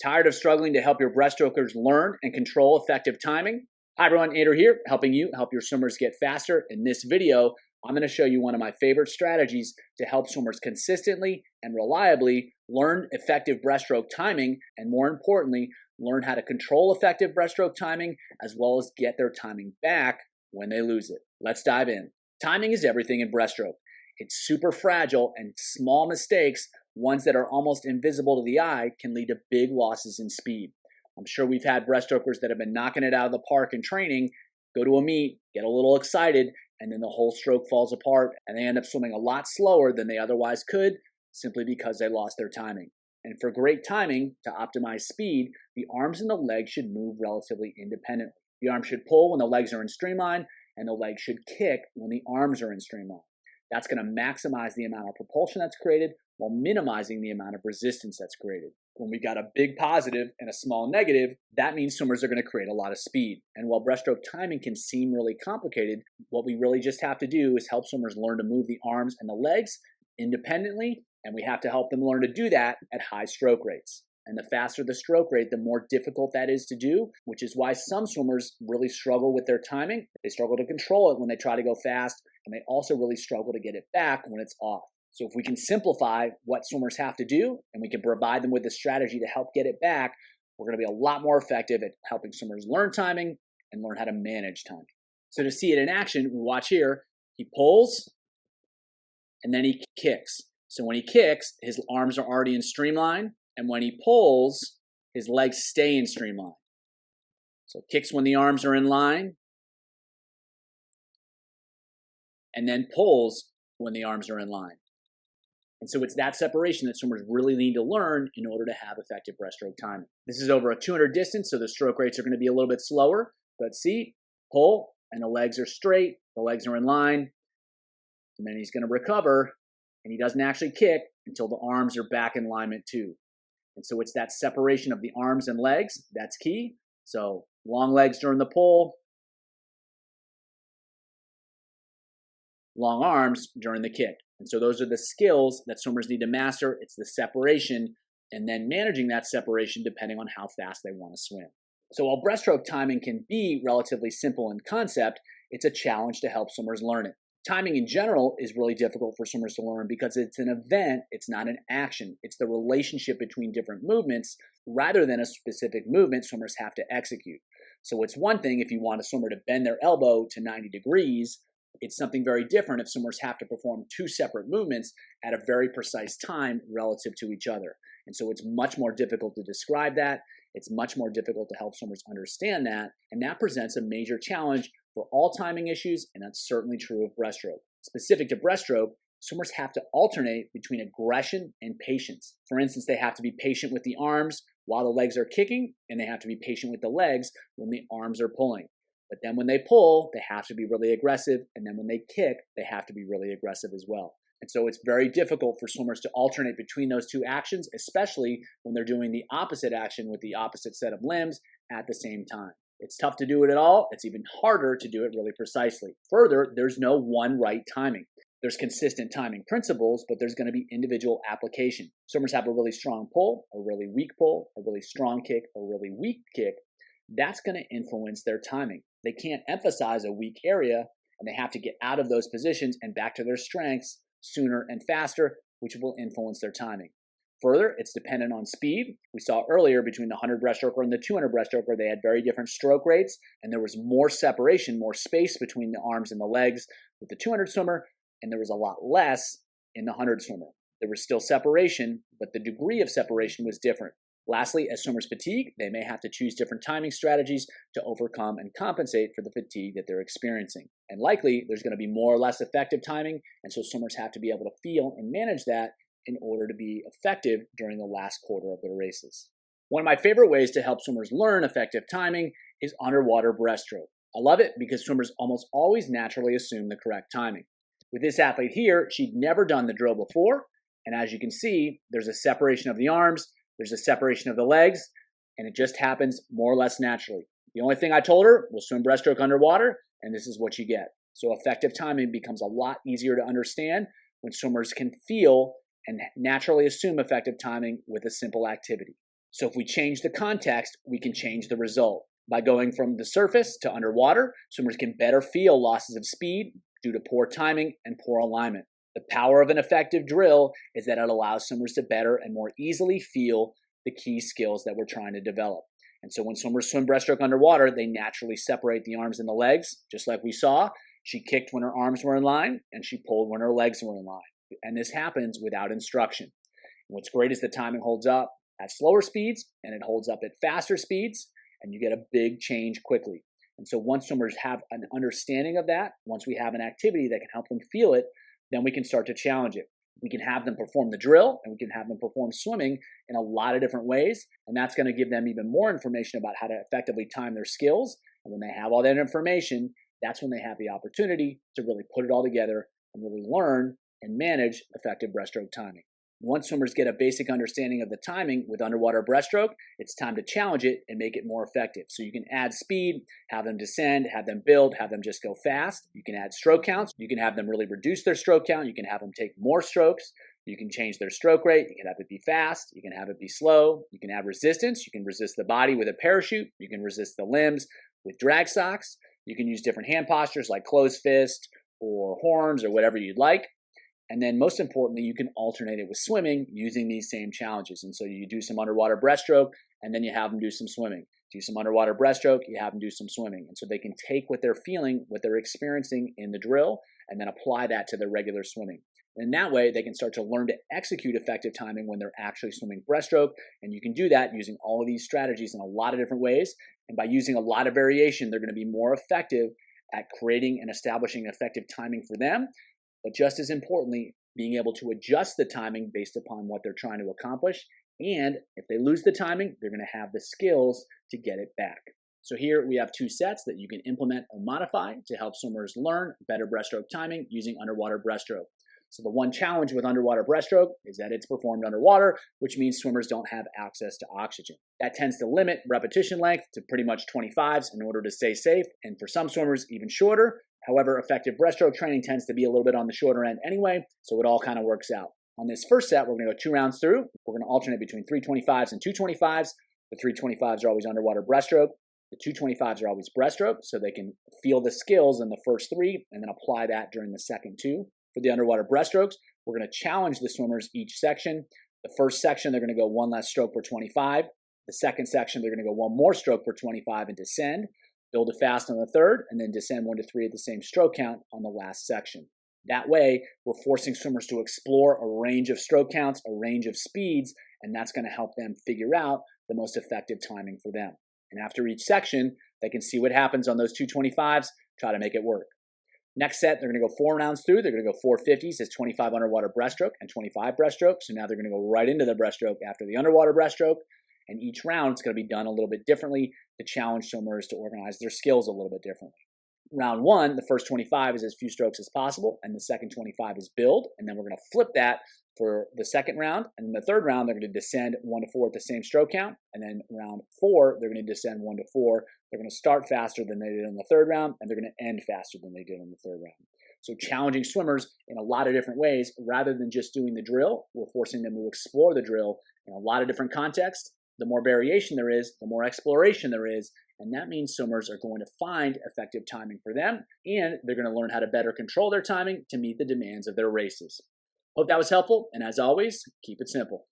Tired of struggling to help your breaststrokers learn and control effective timing? Hi everyone, Andrew here, helping you help your swimmers get faster. In this video, I'm going to show you one of my favorite strategies to help swimmers consistently and reliably learn effective breaststroke timing, and more importantly, learn how to control effective breaststroke timing as well as get their timing back when they lose it. Let's dive in. Timing is everything in breaststroke. It's super fragile, and small mistakes, ones that are almost invisible to the eye, can lead to big losses in speed. I'm sure we've had breaststrokers that have been knocking it out of the park in training, go to a meet, get a little excited, and then the whole stroke falls apart, and they end up swimming a lot slower than they otherwise could simply because they lost their timing. And for great timing, to optimize speed, the arms and the legs should move relatively independently. The arms should pull when the legs are in streamline, and the legs should kick when the arms are in streamline. That's going to maximize the amount of propulsion that's created while minimizing the amount of resistance that's created. When we've got a big positive and a small negative, that means swimmers are going to create a lot of speed. And while breaststroke timing can seem really complicated, what we really just have to do is help swimmers learn to move the arms and the legs independently, and we have to help them learn to do that at high stroke rates. And the faster the stroke rate, the more difficult that is to do, which is why some swimmers really struggle with their timing. They struggle to control it when they try to go fast, and they also really struggle to get it back when it's off. So if we can simplify what swimmers have to do, and we can provide them with a strategy to help get it back, we're going to be a lot more effective at helping swimmers learn timing and learn how to manage timing. So to see it in action, we watch here. He pulls, and then he kicks. So when he kicks, his arms are already in streamline. And when he pulls, his legs stay in streamline. So kicks when the arms are in line, and then pulls when the arms are in line. And so it's that separation that swimmers really need to learn in order to have effective breaststroke timing. This is over a 200 distance, so the stroke rates are going to be a little bit slower. But see, pull, and the legs are straight, the legs are in line, and then he's going to recover, and he doesn't actually kick until the arms are back in alignment too. And so it's that separation of the arms and legs that's key. So long legs during the pull, long arms during the kick. And so those are the skills that swimmers need to master. It's the separation and then managing that separation depending on how fast they want to swim. So while breaststroke timing can be relatively simple in concept, it's a challenge to help swimmers learn it. Timing in general is really difficult for swimmers to learn because it's an event, it's not an action. It's the relationship between different movements rather than a specific movement swimmers have to execute. So it's one thing if you want a swimmer to bend their elbow to 90 degrees. It's something very different if swimmers have to perform two separate movements at a very precise time relative to each other. And so it's much more difficult to describe that. It's much more difficult to help swimmers understand that. And that presents a major challenge for all timing issues, and that's certainly true of breaststroke. Specific to breaststroke, swimmers have to alternate between aggression and patience. For instance, they have to be patient with the arms while the legs are kicking, and they have to be patient with the legs when the arms are pulling. But then when they pull, they have to be really aggressive, and then when they kick, they have to be really aggressive as well. And so it's very difficult for swimmers to alternate between those two actions, especially when they're doing the opposite action with the opposite set of limbs at the same time. It's tough to do it at all. It's even harder to do it really precisely. Further, there's no one right timing. There's consistent timing principles, but there's going to be individual application. Swimmers have a really strong pull, a really weak pull, a really strong kick, a really weak kick. That's going to influence their timing. They can't emphasize a weak area, and they have to get out of those positions and back to their strengths sooner and faster, which will influence their timing. Further, it's dependent on speed. We saw earlier between the 100 breaststroker and the 200 breaststroker, they had very different stroke rates, and there was more separation, more space between the arms and the legs with the 200 swimmer, and there was a lot less in the 100 swimmer. There was still separation, but the degree of separation was different. Lastly, as swimmers fatigue, they may have to choose different timing strategies to overcome and compensate for the fatigue that they're experiencing. And likely, there's going to be more or less effective timing, and so swimmers have to be able to feel and manage that in order to be effective during the last quarter of their races. One of my favorite ways to help swimmers learn effective timing is underwater breaststroke. I love it because swimmers almost always naturally assume the correct timing. With this athlete here, she'd never done the drill before, and as you can see, there's a separation of the arms, there's a separation of the legs, and it just happens more or less naturally. The only thing I told her was swim breaststroke underwater, and this is what you get. So effective timing becomes a lot easier to understand when swimmers can feel and naturally assume effective timing with a simple activity. So if we change the context, we can change the result. By going from the surface to underwater, swimmers can better feel losses of speed due to poor timing and poor alignment. The power of an effective drill is that it allows swimmers to better and more easily feel the key skills that we're trying to develop. And so when swimmers swim breaststroke underwater, they naturally separate the arms and the legs, just like we saw. She kicked when her arms were in line, and she pulled when her legs were in line. And this happens without instruction. And what's great is the timing holds up at slower speeds, and it holds up at faster speeds, and you get a big change quickly. And so once swimmers have an understanding of that, once we have an activity that can help them feel it, then we can start to challenge it. We can have them perform the drill, and we can have them perform swimming in a lot of different ways, and that's going to give them even more information about how to effectively time their skills. And when they have all that information, that's when they have the opportunity to really put it all together and really learn and manage effective breaststroke timing. Once swimmers get a basic understanding of the timing with underwater breaststroke, it's time to challenge it and make it more effective. So you can add speed, have them descend, have them build, have them just go fast. You can add stroke counts. You can have them really reduce their stroke count. You can have them take more strokes. You can change their stroke rate. You can have it be fast. You can have it be slow. You can add resistance. You can resist the body with a parachute. You can resist the limbs with drag socks. You can use different hand postures like closed fist or horns or whatever you'd like. And then most importantly, you can alternate it with swimming using these same challenges. And so you do some underwater breaststroke, and then you have them do some swimming. Do some underwater breaststroke, you have them do some swimming. And so they can take what they're feeling, what they're experiencing in the drill, and then apply that to their regular swimming. And that way, they can start to learn to execute effective timing when they're actually swimming breaststroke. And you can do that using all of these strategies in a lot of different ways. And by using a lot of variation, they're going to be more effective at creating and establishing effective timing for them. But just as importantly, being able to adjust the timing based upon what they're trying to accomplish. And if they lose the timing, they're going to have the skills to get it back. So here we have two sets that you can implement or modify to help swimmers learn better breaststroke timing using underwater breaststroke. So the one challenge with underwater breaststroke is that it's performed underwater, which means swimmers don't have access to oxygen. That tends to limit repetition length to pretty much 25s in order to stay safe, and for some swimmers, even shorter. However, effective breaststroke training tends to be a little bit on the shorter end anyway, so it all kind of works out. On this first set, we're going to go 2 rounds through. We're going to alternate between 325s and 225s. The 325s are always underwater breaststroke. The 225s are always breaststroke, so they can feel the skills in the first 3 and then apply that during the second 2. For the underwater breaststrokes, we're going to challenge the swimmers each section. The first section, they're going to go 1 less stroke per 25. The second section, they're going to go 1 more stroke per 25 and descend. Build it fast on the third, and then descend 1 to 3 at the same stroke count on the last section. That way, we're forcing swimmers to explore a range of stroke counts, a range of speeds, and that's going to help them figure out the most effective timing for them. And after each section, they can see what happens on those 225s, try to make it work. Next set, they're going to go 4 rounds through. They're going to go 4 50s. It's 25 underwater breaststroke and 25 breaststroke. So now they're going to go right into the breaststroke after the underwater breaststroke. And each round is going to be done a little bit differently to challenge swimmers to organize their skills a little bit differently. Round 1, the first 25 is as few strokes as possible, and the second 25 is build. And then we're going to flip that for the second round. And then the third round, they're going to descend 1 to 4 at the same stroke count. And then round 4, they're going to descend 1 to 4. They're going to start faster than they did in the third round, and they're going to end faster than they did in the third round. So challenging swimmers in a lot of different ways, rather than just doing the drill, we're forcing them to explore the drill in a lot of different contexts. The more variation there is, the more exploration there is, and that means swimmers are going to find effective timing for them, and they're going to learn how to better control their timing to meet the demands of their races. Hope that was helpful, and as always, keep it simple.